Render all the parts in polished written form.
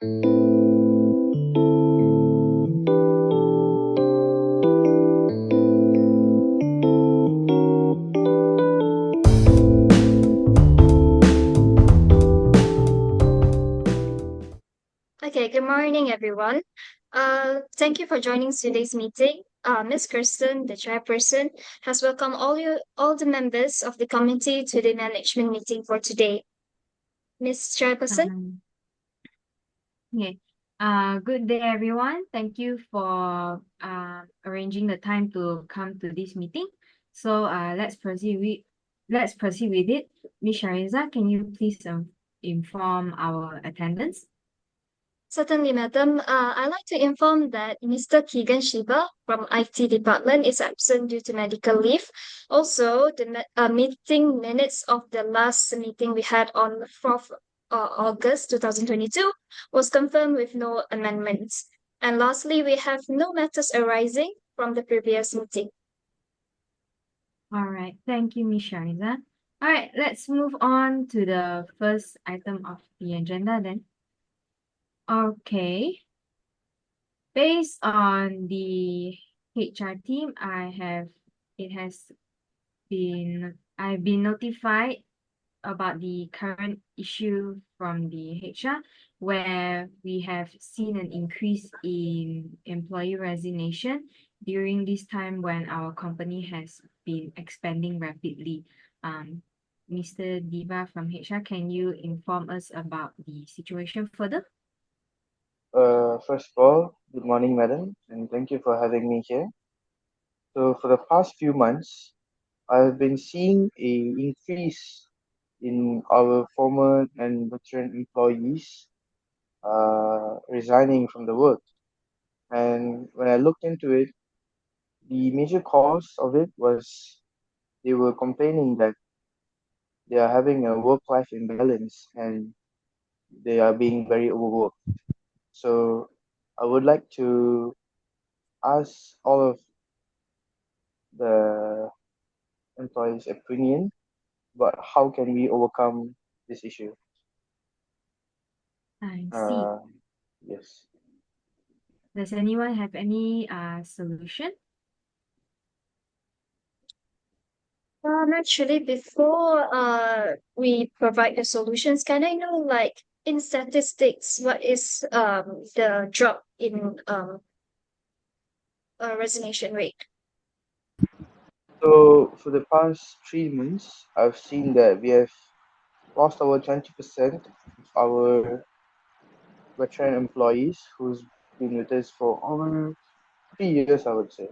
Okay, good morning, everyone. Thank you for joining today's meeting. Ms. Kirsten, the chairperson, has welcomed all the members of the committee to the management meeting for today. Ms. Chairperson? Um, okay. Good day, everyone. Thank you for arranging the time to come to this meeting. So let's proceed with it. Ms. Shariza, can you please inform our attendance? Certainly, madam. I'd like to inform that Mr. Keegan Shiba from IT department is absent due to medical leave. Also, the meeting minutes of the last meeting we had on 4th August 2022 was confirmed with no amendments. And lastly, we have no matters arising from the previous meeting. All right. Thank you, Ms. Shariza. All right, let's move on to the first item of the agenda then. Okay. Based on the HR team, I've been notified about the current issue from the HR, where we have seen an increase in employee resignation during this time when our company has been expanding rapidly. Mr. Diva from HR, can you inform us about the situation further? First of all, good morning, madam, and thank you for having me here. So, for the past few months, I've been seeing a increase in our former and veteran employees resigning from the work. And when I looked into it, the major cause of it was they were complaining that they are having a work-life imbalance and they are being very overworked. So, I would like to ask all of the employees' opinion, but how can we overcome this issue? I see. Uh, yes. Does anyone have any solution? Actually, before we provide the solutions, can I know, like, in statistics, what is the drop in resignation rate? So for the past 3 months, I've seen that we have lost over 20% of our veteran employees who's been with us for over 3 years, I would say.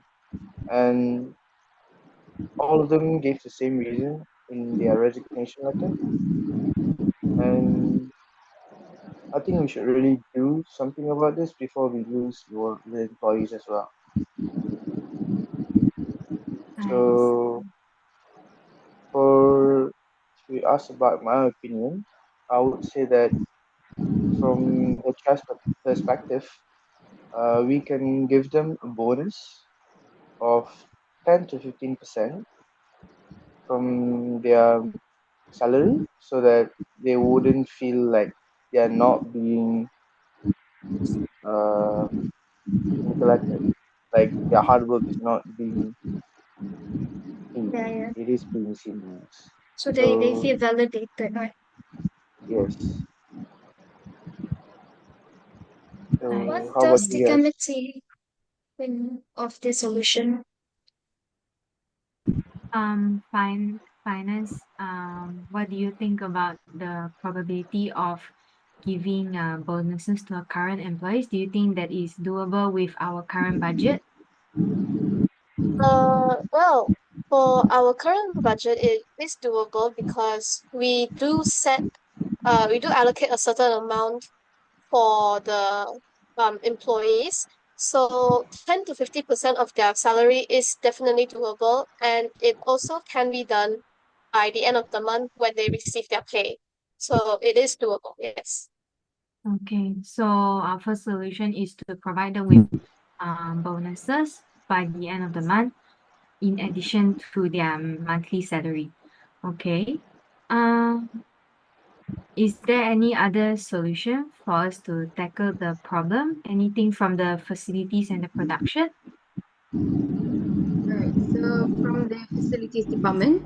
And all of them gave the same reason in their resignation letter. And I think we should really do something about this before we lose the employees as well. I So for if you ask about my opinion, I would say that from HR's perspective, we can give them a bonus of 10 to 15% from their salary so that they wouldn't feel like they are not being uh, neglected. Like their hard work is not being seen. Yeah, yeah. It is being seen as. So they So feel validated, right? yes. What So how about does the you guys? committee think of the solution? Finance, what do you think about the probability of giving bonuses to our current employees? Do you think that is doable with our current budget? Well, for our current budget, it is doable because we do allocate a certain amount for the employees. So 10 to 50% of their salary is definitely doable, and it also can be done by the end of the month when they receive their pay. So it is doable, yes. Okay, so our first solution is to provide them with bonuses by the end of the month in addition to their monthly salary. Okay. Um, Is there any other solution for us to tackle the problem? Anything from the facilities and the production? Alright, so from the facilities department,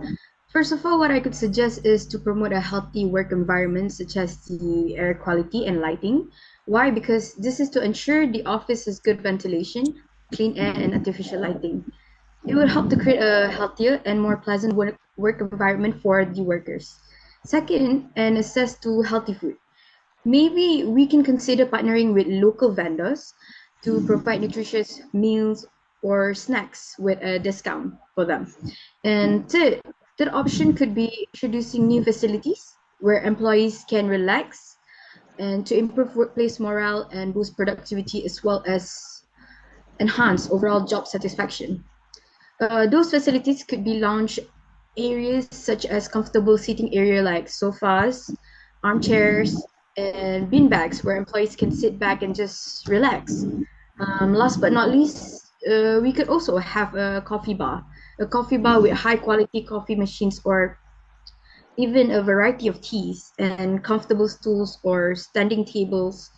first of all, what I could suggest is to promote a healthy work environment, such as the air quality and lighting. Why? Because this is to ensure the office has good ventilation, clean air, and artificial lighting. It will help to create a healthier and more pleasant work environment for the workers. Second, and access to healthy food. Maybe we can consider partnering with local vendors to provide nutritious meals or snacks with a discount for them. And third option could be introducing new facilities where employees can relax and to improve workplace morale and boost productivity as well as enhance overall job satisfaction. Those facilities could be lounge areas such as comfortable seating area like sofas, armchairs, and beanbags where employees can sit back and just relax. Last but not least, we could also have a coffee bar with high quality coffee machines or even a variety of teas and comfortable stools or standing tables.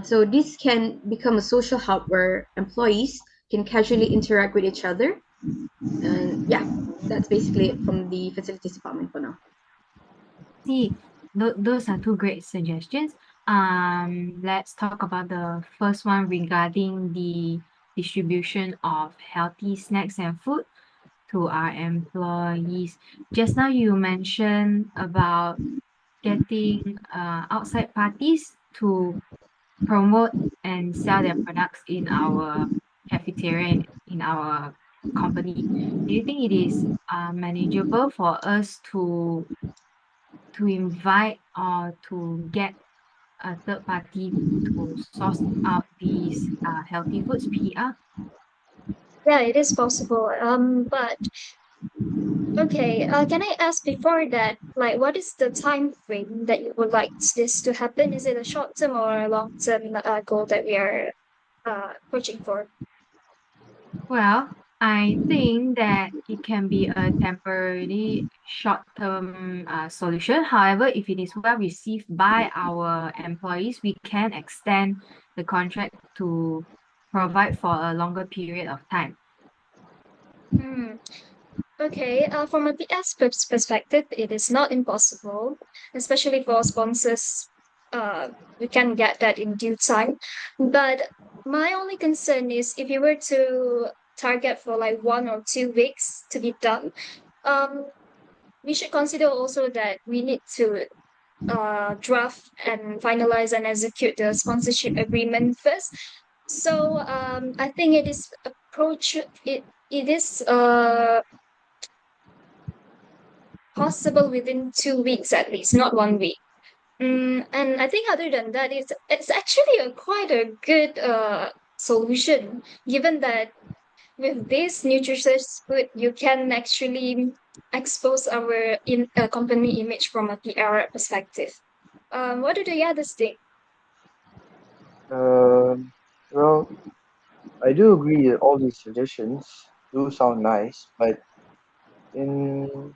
So this can become a social hub where employees can casually interact with each other. And yeah, that's basically it from the facilities department for now. See, those are two great suggestions. Let's talk about the first one regarding the distribution of healthy snacks and food to our employees. Just now you mentioned about getting outside parties to promote and sell their products in our cafeteria and in our company. Do you think it is manageable for us to invite or to get a third party to source out these healthy foods PR? Yeah, it is possible. But okay, can I ask before that, like, what is the time frame that you would like this to happen? Is it a short term or a long term goal that we are pushing for? Well, I think that it can be a temporary short-term solution. However, if it is well received by our employees, we can extend the contract to provide for a longer period of time. Hmm. Okay, from a PS perspective, it is not impossible, especially for sponsors. We can get that in due time. But my only concern is if you were to target for like 1 or 2 weeks to be done, um, we should consider also that we need to draft and finalize and execute the sponsorship agreement first. So I think it is it is possible within 2 weeks at least, not 1 week. And I think other than that, it's actually a quite a good solution, given that with this nutritious food, you can actually expose our company image from a PR perspective. What do the others think? Um, well, I do agree that all these suggestions do sound nice, but in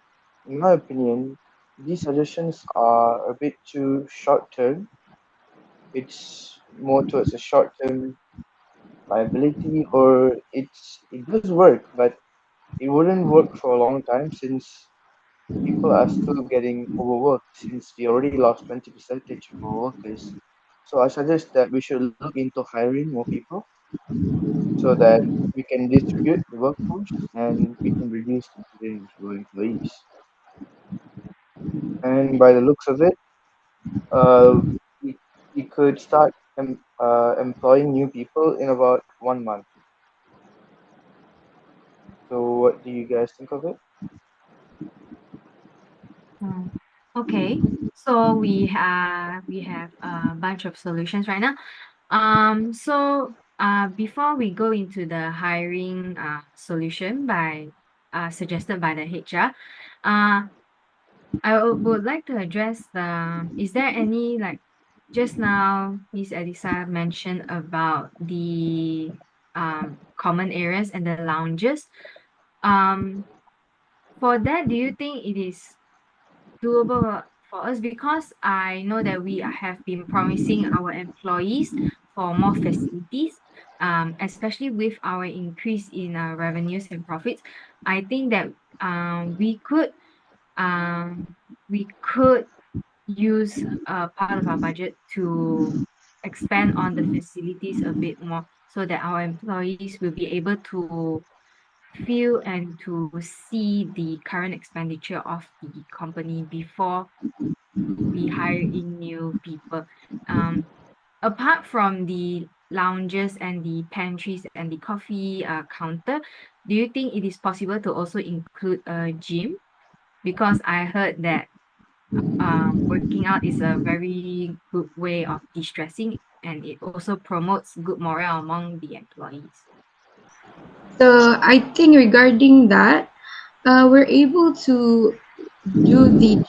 my opinion, these suggestions are a bit too short term. It's more towards a short term liability, or it does work, but it wouldn't work for a long time since people are still getting overworked since we already lost 20% of our workers. So I suggest that we should look into hiring more people so that we can distribute the workforce and we can reduce the burden of our employees. And by the looks of it, uh, we, we could start employing new people in about 1 month. So what do you guys think of it? Mm, Okay, so we have a bunch of solutions right now. Before we go into the hiring solution suggested by the HR, uh would like to address is there any like just now Miss Elisa mentioned about the common areas and the lounges. Um, for that, do you think it is doable for us because I know that we have been promising our employees for more facilities, especially with our increase in revenues and profits. I think that um, we could use a part of our budget to expand on the facilities a bit more so that our employees will be able to feel and to see the current expenditure of the company before we hire in new people. Um, Apart from the lounges and the pantries and the coffee counter, do you think it is possible to also include a gym? Because I heard that working out is a very good way of de-stressing and it also promotes good morale among the employees. So I think regarding that, we're able to do the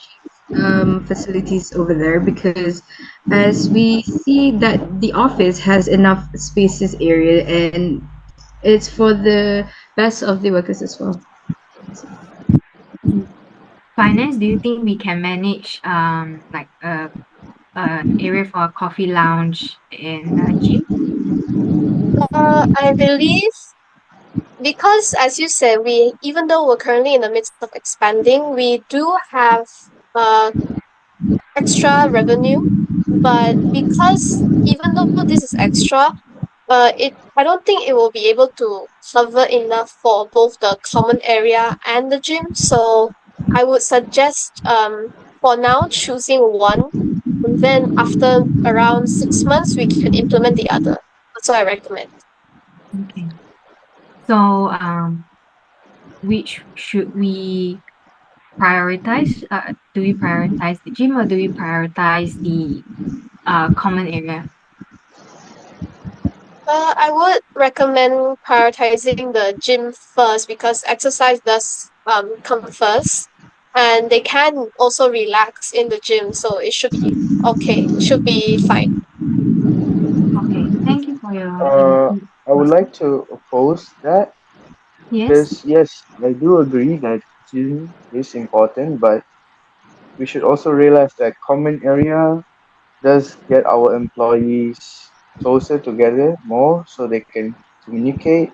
facilities over there because as we see that the office has enough spaces area and it's for the best of the workers as well. Mm. Finance, do you think we can manage like an area for a coffee lounge and a gym? I believe because as you said, we even though we're currently in the midst of expanding, we do have uh extra revenue. But because even though this is extra, it I don't think it will be able to cover enough for both the common area and the gym. So I would suggest for now choosing one, and then after around 6 months we can implement the other. That's what I recommend. Okay. So which should we prioritize? Do we prioritize the gym or do we prioritize the common area? I would recommend prioritizing the gym first because exercise does come first, and they can also relax in the gym, so it should be okay. It should be fine. Okay, thank you for your Uh, input, I would Master. like to oppose that Yes. because yes, I do agree that gym is important, but we should also realize that common area does get our employees closer together more so they can communicate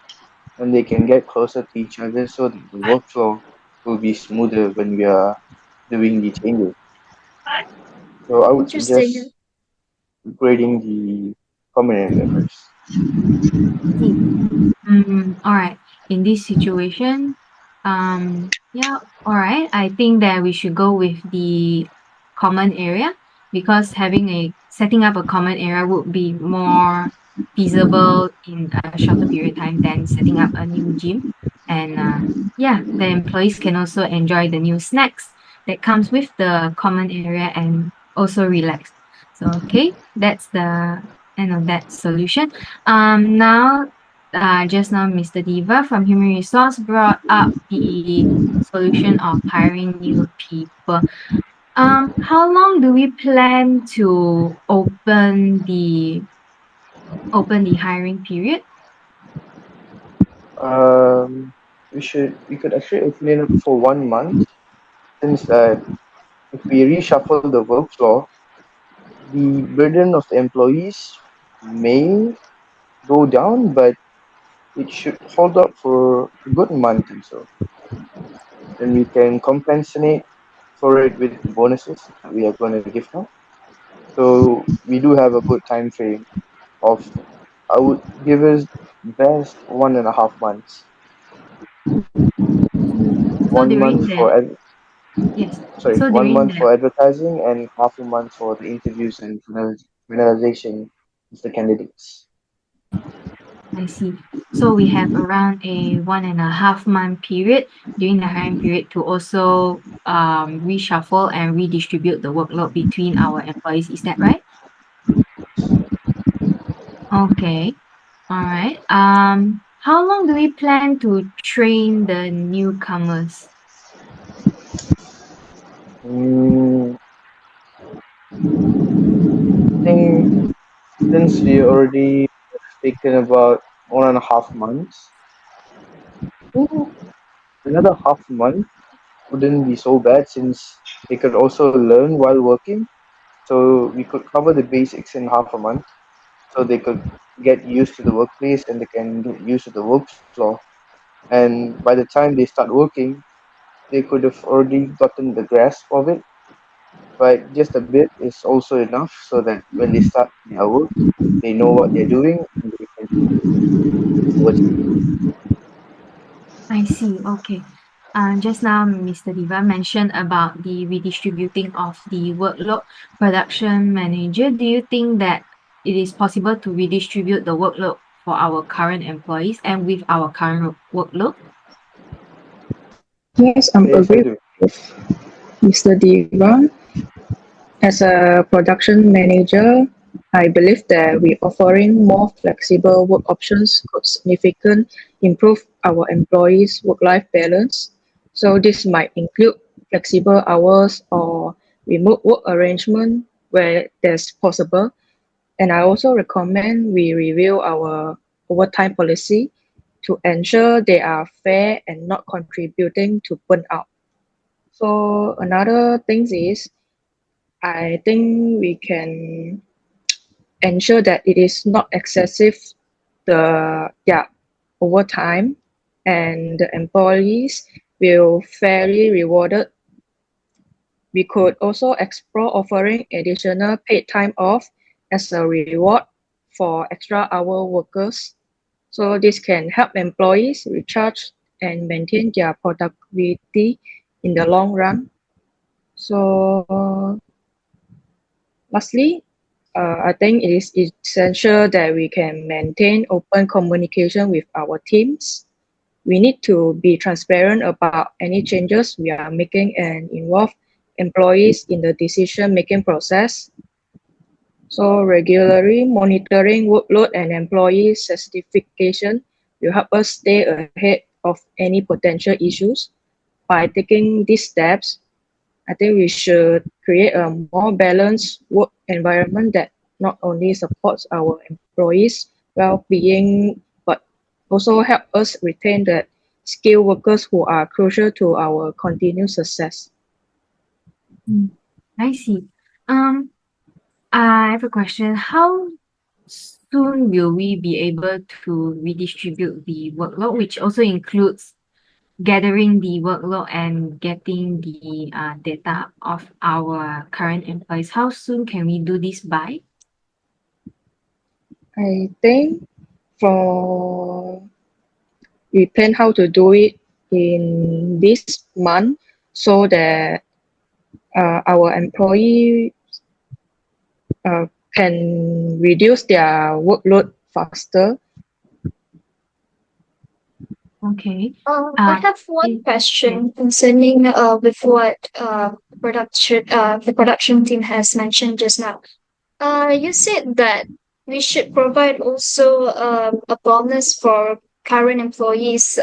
and they can get closer to each other so that the workflow will be smoother when we are doing the changes. So I would Interesting. suggest upgrading the common area first. See. All right. In this situation, yeah, all right. I think that we should go with the common area because setting up a common area would be more feasible in a shorter period of time than setting up a new gym. And yeah, the employees can also enjoy the new snacks that comes with the common area and also relax. So okay, that's the end of that solution. Now just now Mr. Diva from Human Resource brought up the solution of hiring new people. How long do we plan to open the hiring period? We could actually open it up for 1 month since if we reshuffle the workflow, the burden of the employees may go down, but it should hold up for a good month or so. Then we can compensate for it with the bonuses that we are going to give them. So we do have a good time frame of, I would give us best 1.5 months. So One month during for that, yes. sorry, So one during month that, for advertising and half a month for the interviews and finalization of the candidates. I see. So we have around a 1.5 month period during the hiring period to also reshuffle and redistribute the workload between our employees. Is that right? Okay. All right. How long do we plan to train the newcomers? Mm, I think since we already taken about 1.5 months, I think another half month wouldn't be so bad since they could also learn while working. So we could cover the basics in half a month, so they could get used to the workplace and they can get used to the work floor. And by the time they start working, they could have already gotten the grasp of it. But just a bit is also enough so that when they start their work, they know what they're doing and they can do what's I see. Okay. Just now, Mr. Diva mentioned about the redistributing of the workload. Production manager, do you think that it is possible to redistribute the workload for our current employees and with our current workload? Yes, I'm yes, I agree do. with Mr. Diva. As a production manager, I believe that we offering more flexible work options could significantly improve our employees' work-life balance. So this might include flexible hours or remote work arrangement where that's possible. And I also recommend we review our overtime policy to ensure they are fair and not contributing to burnout. So another thing is I think we can ensure that it is not excessive the overtime and the employees will fairly rewarded. We could also explore offering additional paid time off as a reward for extra hour workers. So this can help employees recharge and maintain their productivity in the long run. So lastly, I think it is essential that we can maintain open communication with our teams. We need to be transparent about any changes we are making and involve employees in the decision-making process. So regularly monitoring workload and employee certification will help us stay ahead of any potential issues. By taking these steps, I think we should create a more balanced work environment that not only supports our employees' well-being, but also help us retain the skilled workers who are crucial to our continued success. Mm, I see. Um, I have a question. How soon will we be able to redistribute the workload, which also includes gathering the workload and getting the data of our current employees? How soon can we do this by? I think for we plan how to do it in this month so that our employee uh, can reduce their workload faster. Okay. I have one Yes. question concerning with what the production team has mentioned just now. You said that we should provide also a bonus for current employees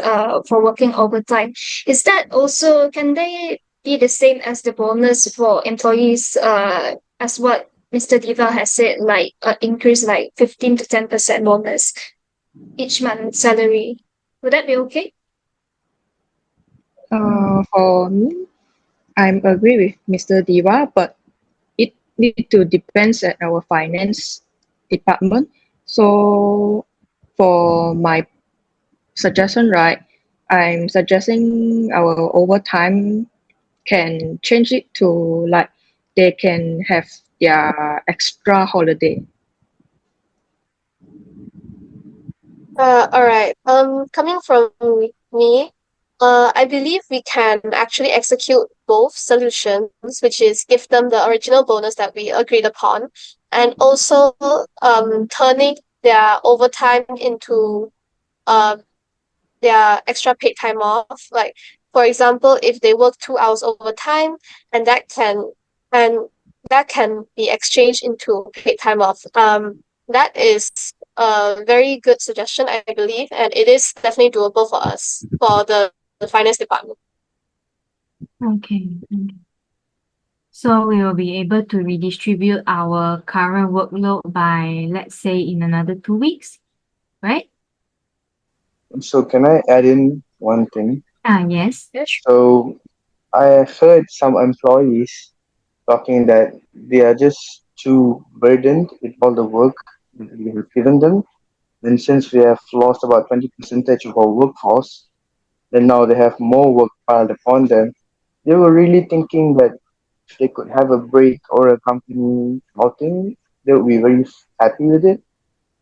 for working overtime. Is that also, can they be the same as the bonus for employees as what Mr. Diva has said, like increase like 15 to 10% bonus each month salary? Would that be okay? For me, I'm agree with Mr. Diva, but it need to depends at our finance department. So for my suggestion, right, I'm suggesting our overtime can change it to like they can have their extra holiday. All right. Coming from me, I believe we can actually execute both solutions, which is give them the original bonus that we agreed upon, and also turning their overtime into um their extra paid time off. Like for example, if they work 2 hours overtime, and and that can be exchanged into paid time off. That is a very good suggestion, I believe, and it is definitely doable for us for the finance department. Okay. So we will be able to redistribute our current workload by, let's say, in another 2 weeks, right? So can I add in one thing? Yes. Yes. So I heard some employees talking that they are just too burdened with all the work that we have given them. And since we have lost about 20 percentage of our workforce, then now they have more work piled upon them. They were really thinking that if they could have a break or a company outing, they would be very happy with it.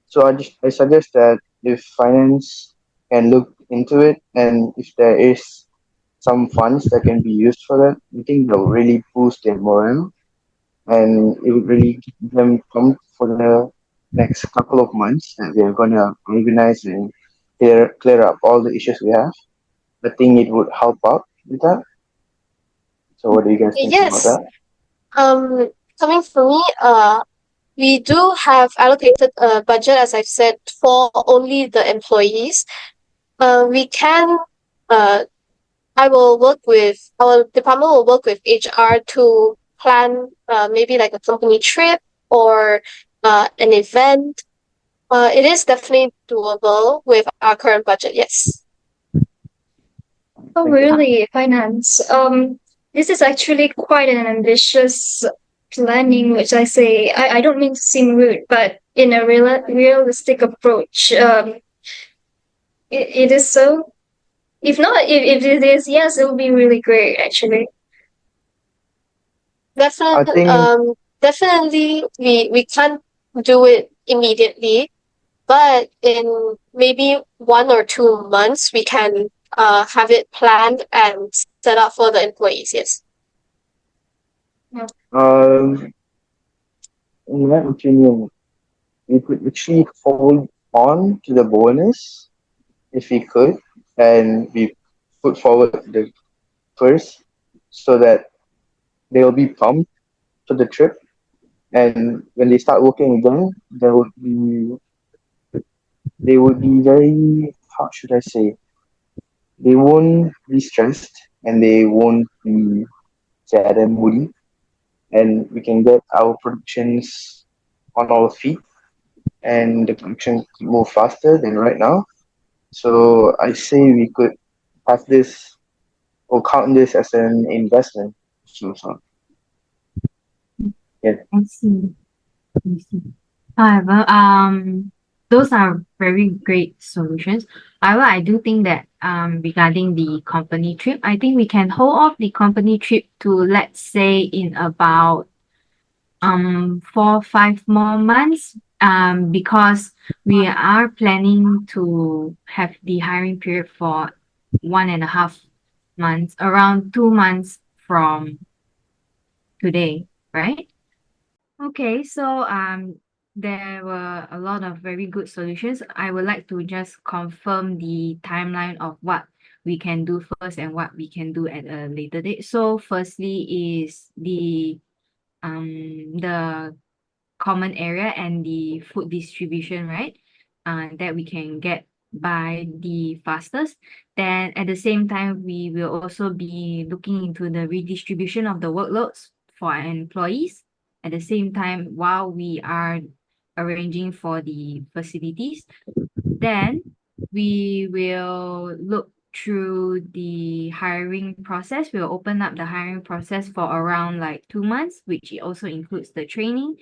So I suggest that if finance can look into it and if there is some funds that can be used for that, I think that will really boost their morale and it would really keep them pumped for the next couple of months that we are gonna organize and clear up all the issues we have. I think it would help out with that. So what do you guys think about Yes. that? Um, Coming from me, we do have allocated a budget, as I've said, for only the employees. We can, uh, I will work with, our department will work with HR to plan, maybe like a company trip or an event. It is definitely doable with our current budget, yes. Oh, Thank you. really? Finance. This is actually quite an ambitious planning, which I say, I don't mean to seem rude, but in a realistic approach, it is so. If not, if it is, yes, it will be really great, actually. I think Definitely, we can't do it immediately, but in maybe 1 or 2 months, we can have it planned and set up for the employees. Yes. um in my opinion we could actually hold on to the bonus if we could and we put forward the first so that they'll be pumped for the trip and when they start working again they would be very how should I say they won't be stressed and they won't be sad and moody and we can get our productions on our feet and the production could move faster than right now. So I say we could have this or count this as an investment. So yeah. I see. I see. However, those are very great solutions. However, I do think that regarding the company trip, I think we can hold off the company trip to, let's say, in about 4 5 more months, because we are planning to have the hiring period for 1.5 months, around 2 months from today, right? Okay, so there were a lot of very good solutions. I would like to just confirm the timeline of what we can do first and what we can do at a later date. So firstly is the common area and the food distribution, right? That we can get by the fastest. Then at the same time, we will also be looking into the redistribution of the workloads for our employees. At the same time, while we are arranging for the facilities, then we will look through the hiring process. We'll open up the hiring process for around like 2 months, which also includes the training.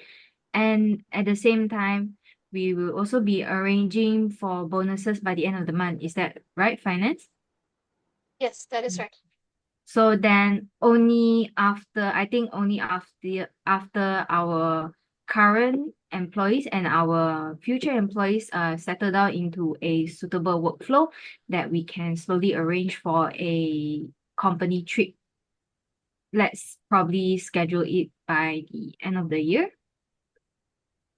And at the same time, we will also be arranging for bonuses by the end of the month. Is that right, Finance? Yes, that is right. So then only after our current employees and our future employees settle down into a suitable workflow, that we can slowly arrange for a company trip. Let's probably schedule it by the end of the year.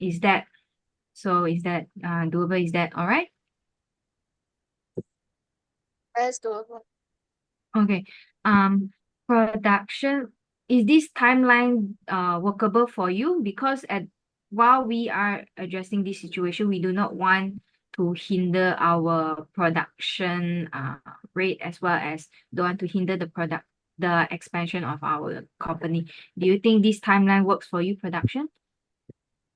Is that doable? Is that all right? That's doable. Okay. Production, is this timeline workable for you? Because while we are addressing this situation, we do not want to hinder our production rate, as well as don't want to hinder the expansion of our company. Do you think this timeline works for you, production?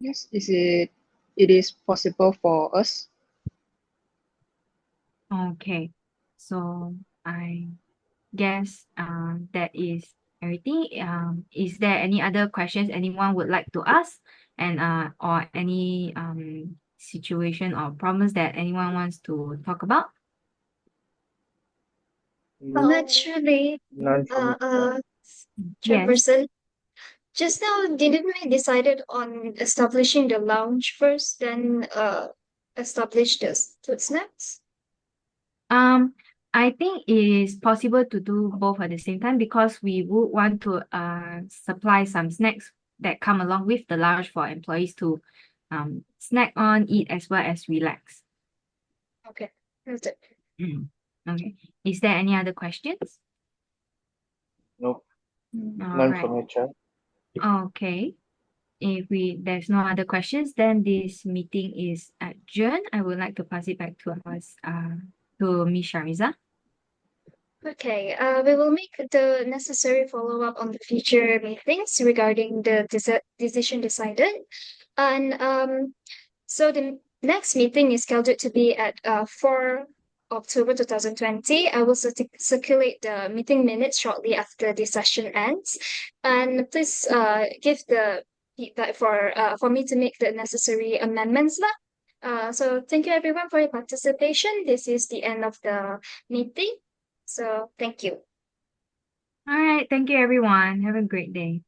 Yes, it is possible for us. Okay. So I guess that is everything. Is there any other questions anyone would like to ask, and or any situation or problems that anyone wants to talk about? Actually, None from uh, me, sir. uh, Yes. Chairperson, just now, didn't we decided on establishing the lounge first, then establish the food snacks? I think it is possible to do both at the same time because we would want to supply some snacks that come along with the lounge for employees to snack on, eat as well as relax. Okay, that's it. Okay. Is there any other questions? Nope, All none right. from me, Chair. Okay. If there's no other questions, then this meeting is adjourned. I would like to pass it back to us to Ms. Shariza. Okay, we will make the necessary follow-up on the future meetings regarding the decision decided. And so the next meeting is scheduled to be at 4 October 2020. I will circulate the meeting minutes shortly after the session ends. And please give the feedback for me to make the necessary amendments lah. So thank you everyone for your participation. This is the end of the meeting. So thank you. All right. Thank you, everyone. Have a great day.